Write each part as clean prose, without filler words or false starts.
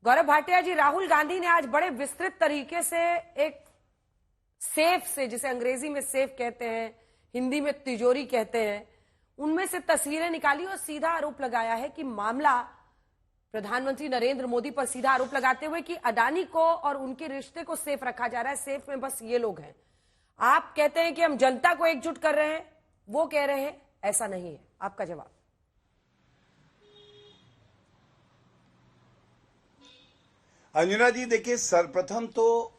गौरव भाटिया जी, राहुल गांधी ने आज बड़े विस्तृत तरीके से एक सेफ से, जिसे अंग्रेजी में सेफ कहते हैं, हिंदी में तिजोरी कहते हैं, उनमें से तस्वीरें निकाली और सीधा आरोप लगाया है कि मामला प्रधानमंत्री नरेंद्र मोदी पर सीधा आरोप लगाते हुए कि अडानी को और उनके रिश्ते को सेफ रखा जा रहा है, सेफ में बस ये लोग हैं। आप कहते हैं कि हम जनता को एकजुट कर रहे हैं, वो कह रहे हैं ऐसा नहीं है। आपका जवाब? अंजना जी, देखिए, सर्वप्रथम तो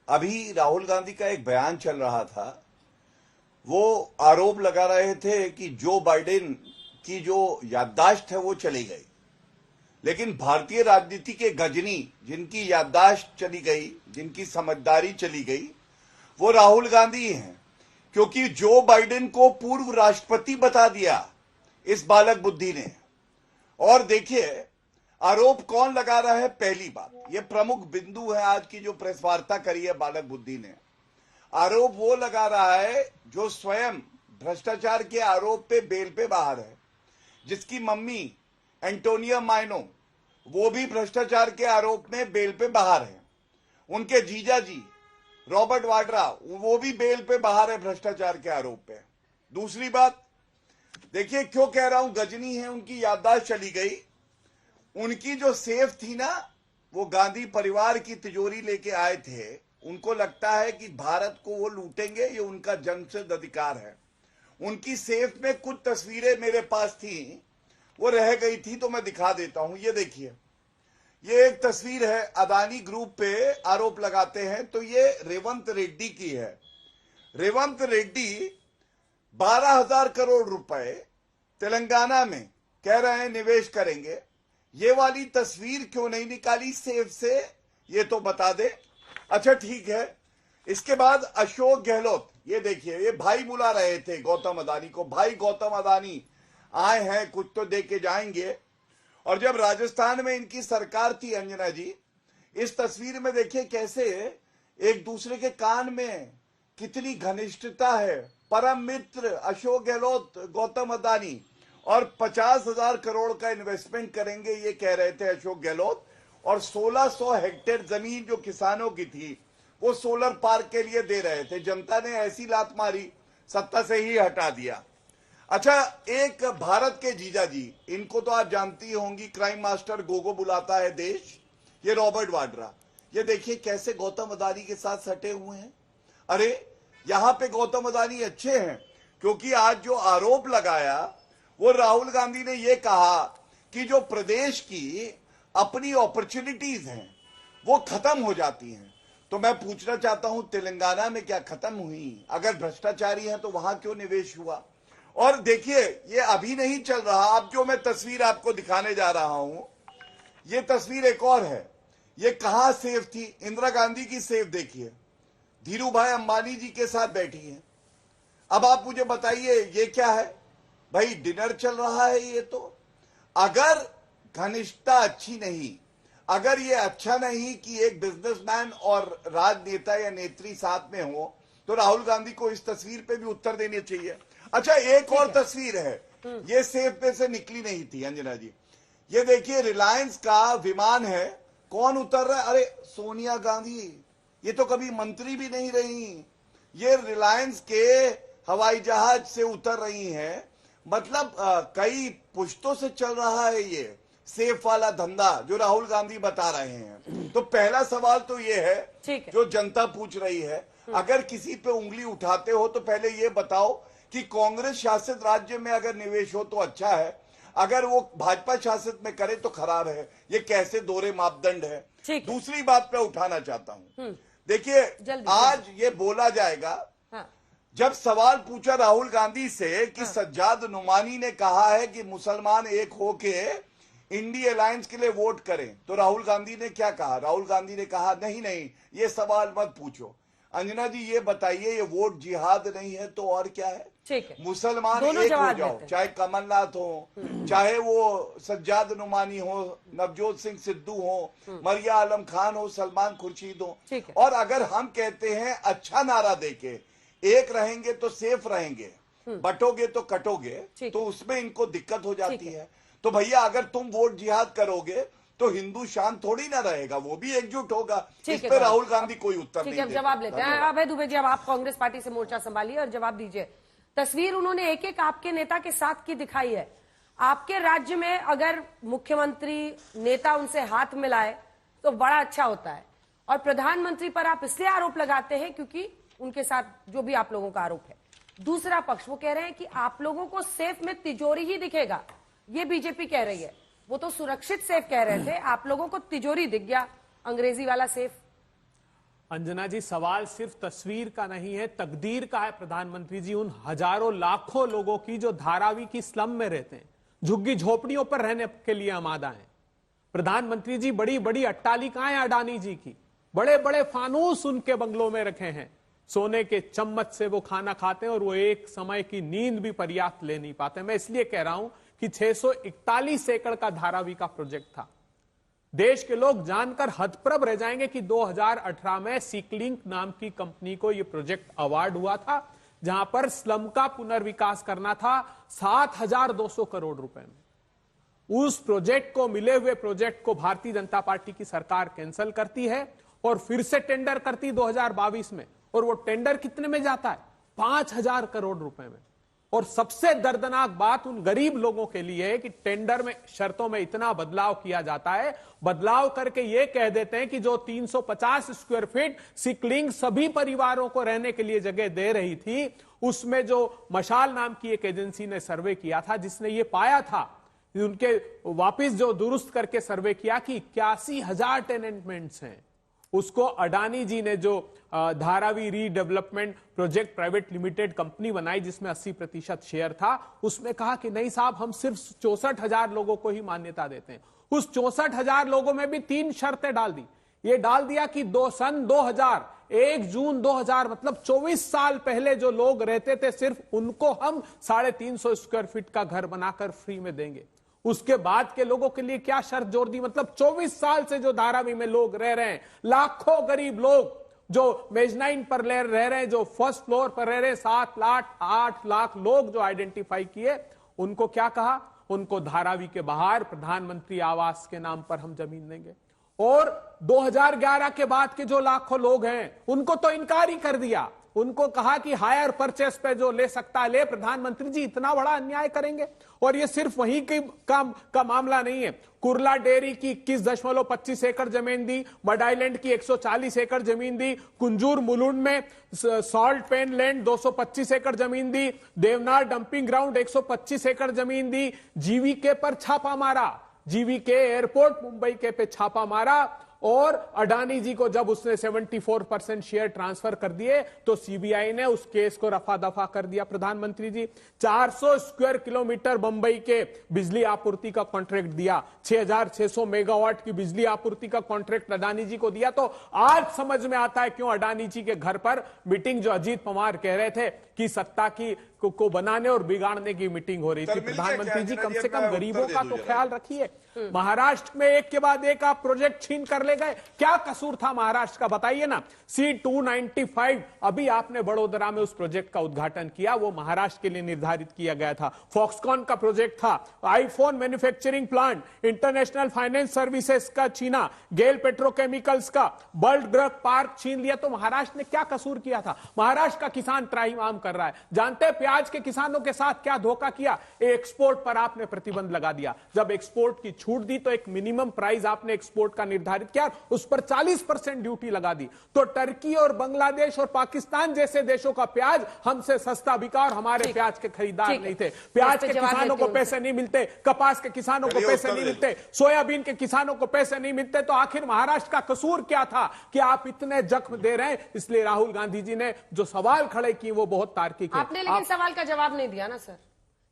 अभी राहुल गांधी का एक बयान चल रहा था। वो आरोप लगा रहे थे कि जो बाइडेन की जो याददाश्त है वो चली गई, लेकिन भारतीय राजनीति के गजनी जिनकी याददाश्त चली गई, जिनकी समझदारी चली गई, वो राहुल गांधी हैं। क्योंकि जो बाइडेन को पूर्व राष्ट्रपति बता दिया इस बालक बुद्धि ने। और देखिए, आरोप कौन लगा रहा है? पहली बात, ये प्रमुख बिंदु है आज की जो प्रेस वार्ता करी है बालक बुद्धि ने। आरोप वो लगा रहा है जो स्वयं भ्रष्टाचार के आरोप पे बेल पे बाहर है, जिसकी मम्मी एंटोनिया माइनो वो भी भ्रष्टाचार के आरोप में बेल पे बाहर है, उनके जीजा जी रॉबर्ट वाड्रा वो भी बेल पे बाहर है भ्रष्टाचार के आरोप पे। दूसरी बात, देखिए क्यों कह रहा हूं गजनी है, उनकी याददाश्त चली गई। उनकी जो सेफ थी ना, वो गांधी परिवार की तिजोरी लेके आए थे। उनको लगता है कि भारत को वो लूटेंगे, ये उनका जन्मसिद्ध अधिकार है। उनकी सेफ में कुछ तस्वीरें मेरे पास थी, वो रह गई थी, तो मैं दिखा देता हूं। ये देखिए, ये एक तस्वीर है। अदानी ग्रुप पे आरोप लगाते हैं, तो ये रेवंत रेड्डी की है। रेवंत रेड्डी 12,000 करोड़ रुपए तेलंगाना में कह रहे हैं निवेश करेंगे। ये वाली तस्वीर क्यों नहीं निकाली सेफ से, ये तो बता दे। अच्छा ठीक है। इसके बाद अशोक गहलोत, ये देखिए, ये भाई बुला रहे थे गौतम अदानी को। भाई गौतम अदानी आए हैं, कुछ तो दे के जाएंगे। और जब राजस्थान में इनकी सरकार थी अंजना जी, इस तस्वीर में देखिए कैसे एक दूसरे के कान में कितनी घनिष्ठता है। परम मित्र अशोक गहलोत, गौतम अदानी, और 50,000 करोड़ का इन्वेस्टमेंट करेंगे ये कह रहे थे अशोक गहलोत। और 1600 हेक्टेयर जमीन जो किसानों की थी वो सोलर पार्क के लिए दे रहे थे। जनता ने ऐसी लात मारी, सत्ता से ही हटा दिया। अच्छा, एक भारत के जीजा जी, इनको तो आप जानती होंगी, क्राइम मास्टर गोगो बुलाता है देश, ये रॉबर्ट वाड्रा। ये देखिए कैसे गौतम अदानी के साथ सटे हुए हैं। अरे यहां पे गौतम अदानी अच्छे हैं, क्योंकि आज जो आरोप लगाया वो राहुल गांधी ने ये कहा कि जो प्रदेश की अपनी अपॉर्चुनिटीज हैं वो खत्म हो जाती हैं। तो मैं पूछना चाहता हूं, तेलंगाना में क्या खत्म हुई? अगर भ्रष्टाचारी हैं तो वहां क्यों निवेश हुआ? और देखिए, ये अभी नहीं चल रहा। अब जो मैं तस्वीर आपको दिखाने जा रहा हूं, ये तस्वीर एक और है। ये कहां सेफ थी? इंदिरा गांधी की सेफ देखिए, धीरू भाई अंबानी जी के साथ बैठी है। अब आप मुझे बताइए ये क्या है? भाई डिनर चल रहा है ये तो। अगर घनिष्ठता अच्छी नहीं, अगर ये अच्छा नहीं कि एक बिजनेसमैन और राजनेता या नेत्री साथ में हो, तो राहुल गांधी को इस तस्वीर पे भी उत्तर देने चाहिए। अच्छा, एक और तस्वीर है, ये सेफ पे से निकली नहीं थी अंजना जी। ये देखिए, रिलायंस का विमान है, कौन उतर रहा है? अरे सोनिया गांधी, ये तो कभी मंत्री भी नहीं रही, ये रिलायंस के हवाई जहाज से उतर रही हैं। मतलब कई पुश्तों से चल रहा है ये सेफ वाला धंधा जो राहुल गांधी बता रहे हैं। तो पहला सवाल तो ये है जो जनता पूछ रही है, अगर किसी पे उंगली उठाते हो तो पहले ये बताओ कि कांग्रेस शासित राज्य में अगर निवेश हो तो अच्छा है, अगर वो भाजपा शासित में करे तो खराब है। ये कैसे दोहरे मापदंड है? दूसरी बात मैं उठाना चाहता हूं, देखिए आज ये बोला जाएगा, जब सवाल पूछा राहुल गांधी से कि सज्जाद नुमानी ने कहा है कि मुसलमान एक होके इंडी अलायंस के लिए वोट करें, तो राहुल गांधी ने क्या कहा? राहुल गांधी ने कहा नहीं नहीं, ये सवाल मत पूछो। अंजना जी ये बताइए, ये वोट जिहाद नहीं है तो और क्या है? ठीक है, मुसलमान एक हो जाओ, चाहे कमलनाथ हो, चाहे वो सज्जाद नुमानी हो, नवजोत सिंह सिद्धू हो, मरिया आलम खान हो, सलमान खुर्शीद हो। और अगर हम कहते हैं अच्छा नारा देके एक रहेंगे तो सेफ रहेंगे, बटोगे तो कटोगे, तो उसमें इनको दिक्कत हो जाती है। तो भैया अगर तुम वोट जिहाद करोगे तो हिंदू शांत थोड़ी ना रहेगा, वो भी एकजुट होगा। इस ठीक है, पर राहुल गांधी कोई उत्तर ठीक नहीं है, देते। जवाब लेते हैं। अभय दुबे जी, अब आप कांग्रेस पार्टी से मोर्चा संभालिए और जवाब दीजिए। तस्वीर उन्होंने एक एक आपके नेता के साथ की दिखाई है। आपके राज्य में अगर मुख्यमंत्री नेता उनसे हाथ मिलाए तो बड़ा अच्छा होता है, और प्रधानमंत्री पर आप इसलिए आरोप लगाते हैं क्योंकि उनके साथ जो भी आप लोगों का आरोप है। दूसरा पक्ष वो कह रहे हैं कि आप लोगों को सेफ में तिजोरी ही दिखेगा, ये बीजेपी कह रही है। वो तो सुरक्षित सेफ कह रहे थे, आप लोगों को तिजोरी दिख गया, अंग्रेजी वाला सेफ। अंजना जी, सवाल सिर्फ तस्वीर का नहीं है, तकदीर का है। प्रधानमंत्री जी, उन हजारों लाखों लोगों की जो धारावी की स्लम में रहते हैं, झुग्गी झोपड़ियों पर रहने के लिए आमादा हैं। प्रधानमंत्री जी, बड़ी बड़ी अट्टालिकाएं अडानी जी की, बड़े बड़े फानूस उनके बंगलों में रखे हैं, सोने के चम्मच से वो खाना खाते हैं और वो एक समय की नींद भी पर्याप्त ले नहीं पाते। मैं इसलिए कह रहा हूं कि 641 एकड़ का धारावी का प्रोजेक्ट था। देश के लोग जानकर हतप्रभ रह जाएंगे कि 2018 में सीकलिंक नाम की कंपनी को यह प्रोजेक्ट अवार्ड हुआ था, जहां पर स्लम का पुनर्विकास करना था 7,200 करोड़ रुपए में। उस प्रोजेक्ट को, मिले हुए प्रोजेक्ट को भारतीय जनता पार्टी की सरकार कैंसिल करती है और फिर से टेंडर करती 2022 में, और वो टेंडर कितने में जाता है? 5,000 करोड़ रुपए में। और सबसे दर्दनाक बात उन गरीब लोगों के लिए है कि टेंडर में शर्तों में इतना बदलाव किया जाता है, बदलाव करके ये कह देते हैं कि जो 350 स्क्वायर फीट सीकलिंग सभी परिवारों को रहने के लिए जगह दे रही थी, उसमें जो मशाल नाम की एक एजेंसी ने सर्वे किया था, जिसने ये पाया था, उनके वापिस जो दुरुस्त करके सर्वे किया कि 81,000 टेनेंटमेंट्स हैं, उसको अडानी जी ने जो Dharavi redevelopment project private limited company बनाई, जिसमें 80% शेयर था, उसमें कहा कि नहीं साहब, हम सिर्फ 64,000 लोगों को ही मान्यता देते हैं। उस 64,000 लोगों में भी 3 शर्तें डाल दी। ये डाल दिया कि सन 2000, 1 जून 2000, मतलब 24 साल पहले जो लोग रहते थे, सिर्फ उनको हम 350 स्क्वायर फीट का घर बनाकर फ्री में देंगे। उसके बाद के लोगों के लिए क्या शर्त जोड़ दी? मतलब 24 साल से जो धारावी में लोग रह रहे हैं, लाखों गरीब लोग जो मेजनाइन पर रह रहे हैं, जो फर्स्ट फ्लोर पर रह रहे हैं, 7 लाख 8 लाख लोग जो आइडेंटिफाई किए, उनको क्या कहा? उनको धारावी के बाहर प्रधानमंत्री आवास के नाम पर हम जमीन देंगे। और 2011 के बाद के जो लाखों लोग हैं, उनको तो इनकार ही कर दिया। उनको कहा कि हायर परचेस पे जो ले सकता है ले। प्रधानमंत्री जी इतना बड़ा अन्याय करेंगे? और ये सिर्फ वहीं की का मामला नहीं है। कुर्ला डेयरी की 21.25 एकड़ जमीन दी, मड आइलैंड की 140 एकड़ जमीन दी, कुंजूर मुलुंड में सॉल्ट पेन लैंड 225 एकड़ जमीन दी, देवनार डंपिंग ग्राउंड 125 एकड़ जमीन दी, जीवीके पर छापा मारा, जीवीके एयरपोर्ट मुंबई के पे छापा मारा, और अडानी जी को जब उसने 74% शेयर ट्रांसफर कर दिए तो सीबीआई ने उस केस को रफा दफा कर दिया। प्रधानमंत्री जी 400 स्क्वायर किलोमीटर मुंबई के बिजली आपूर्ति का कॉन्ट्रैक्ट दिया, 6,600 मेगावाट की बिजली आपूर्ति का कॉन्ट्रैक्ट अडानी जी को दिया। तो आज समझ में आता है क्यों अडानी जी के घर पर मीटिंग, जो अजीत पवार कह रहे थे कि सत्ता की को बनाने और बिगाड़ने की मीटिंग हो रही थी। प्रधानमंत्री जी, कम से कम गरीबों का तो ख्याल रखिए। महाराष्ट्र में एक के बाद एक आप प्रोजेक्ट छीन कर ले गए, क्या कसूर था महाराष्ट्र का? बताइए ना। C295 अभी आपने बड़ोदरा में उस प्रोजेक्ट का उद्घाटन किया, वो महाराष्ट्र के लिए निर्धारित किया गया था। फॉक्सकॉन का प्रोजेक्ट था, iPhone manufacturing plant, international finance services का छीना, गेल पेट्रोकेमिकल्स का, बल्क ड्रग पार्क छीन लिया। तो महाराष्ट्र ने क्या कसूर किया था? महाराष्ट्र का किसान त्राहिमाम कर रहा है। जानते हैं प्याज के किसानों के साथ क्या धोखा किया? एक्सपोर्ट पर आपने प्रतिबंध लगा दिया। जब एक्सपोर्ट की छूट दी तो एक मिनिमम प्राइस आपने एक्सपोर्ट का निर्धारित किया, उस पर 40% ड्यूटी लगा दी। तो टर्की और बांग्लादेश और पाकिस्तान जैसे देशों का प्याज हमसे सस्ता बिका और हमारे प्याज के खरीदार नहीं थे। प्याज के किसानों को पैसे नहीं मिलते, कपास के किसानों को पैसे नहीं मिलते, सोयाबीन के किसानों को पैसे नहीं मिलते। तो आखिर महाराष्ट्र का कसूर क्या था कि आप इतने जख्म दे रहे हैं? इसलिए राहुल गांधी जी ने जो सवाल खड़े किए वो बहुत तार्किक है। आपने लेकिन सवाल का जवाब नहीं दिया ना सर,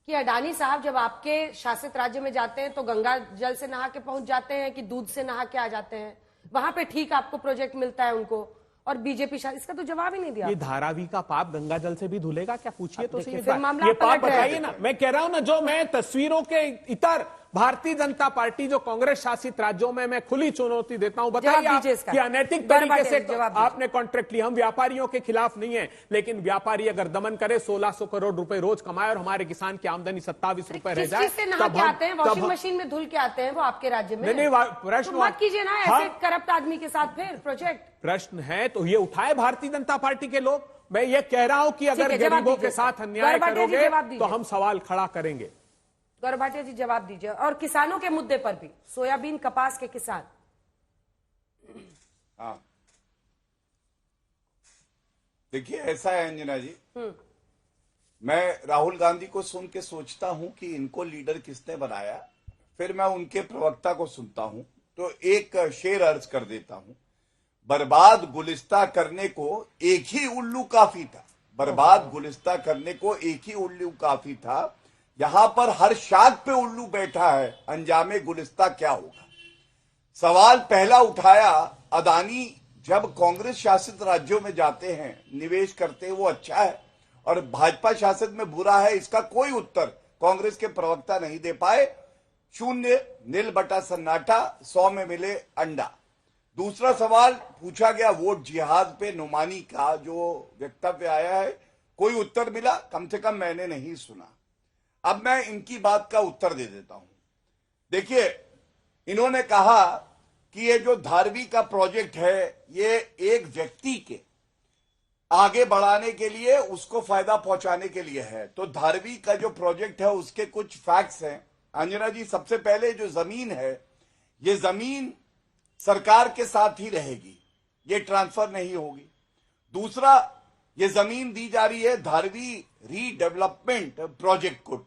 कि अडानी साहब जब आपके शासित राज्य में जाते हैं तो गंगा जल से नहा के पहुंच जाते हैं कि दूध से नहा के आ जाते हैं? वहां पे ठीक आपको प्रोजेक्ट मिलता है उनको, और बीजेपी इसका तो जवाब ही नहीं दिया। ये धारावी का पाप गंगा जल से भी धुलेगा क्या? पूछिए तो सही। फिर मामला ये पाप पलट बताइए ना। मैं कह रहा हूं ना, जो मैं तस्वीरों के इतर भारतीय जनता पार्टी जो कांग्रेस शासित राज्यों में, मैं खुली चुनौती देता हूं, बताइए जवाब आप दीजिए इसका। कि अनैतिक गौरव तरीके से भाटिया, जवाब दीजिए। आपने कॉन्ट्रैक्ट लिया। हम व्यापारियों के खिलाफ नहीं है, लेकिन व्यापारी अगर दमन करे, 1600 करोड़ रुपए रोज कमाए और हमारे किसान की आमदनी 27 रुपए रह किस जाए, चीज से नहा के आते हैं? वॉशिंग मशीन में धुल के आते हैं वो आपके राज्य में? नहीं, प्रश्न तो मत कीजिए ना ऐसे करप्ट आदमी के साथ फिर प्रोजेक्ट। प्रश्न है तो ये उठाए भारतीय जनता पार्टी के लोग। मैं ये कह रहा हूं कि अगर है, जवाब गरीबों दीजिए के साथ इसका। अन्याय गौरव भाटिया जी, करोगे जवाब दीजिए। तो हम सवाल खड़ा करेंगे। गौरव भाटिया जी जवाब दीजिए। और किसानों के मुद्दे पर भी, सोयाबीन कपास के किसान। हाँ, देखिए ऐसा है अंजना जी, मैं राहुल गांधी को सुन के सोचता हूं कि इनको लीडर किसने बनाया, फिर मैं उनके प्रवक्ता को सुनता हूं तो एक शेर अर्ज कर देता हूं, बर्बाद गुलिस्ता करने को एक ही उल्लू काफी था। बर्बाद गुलिस्ता करने को एक ही उल्लू काफी था, यहां पर हर शाख पे उल्लू बैठा है, अंजामे गुलिस्ता क्या होगा। सवाल पहला उठाया, अदानी जब कांग्रेस शासित राज्यों में जाते हैं, निवेश करते हैं, वो अच्छा है और भाजपा शासित में बुरा है, इसका कोई उत्तर कांग्रेस के प्रवक्ता नहीं दे पाए। 0 नील बटा सन्नाटा, 100 में मिले अंडा। दूसरा सवाल पूछा गया वोट जिहाद पे नुमानी का जो वक्तव्य आया है, कोई उत्तर मिला? कम से कम मैंने नहीं सुना। अब मैं इनकी बात का उत्तर दे देता हूं। देखिए, इन्होंने कहा कि ये जो धारवी का प्रोजेक्ट है, ये एक व्यक्ति के आगे बढ़ाने के लिए, उसको फायदा पहुंचाने के लिए है। तो धारवी का जो प्रोजेक्ट है उसके कुछ फैक्ट्स हैं अंजना जी। सबसे पहले जो जमीन है, ये जमीन सरकार के साथ ही रहेगी, ये ट्रांसफर नहीं होगी। दूसरा, ये जमीन दी जा रही है धारवी रीडेवलपमेंट प्रोजेक्ट को,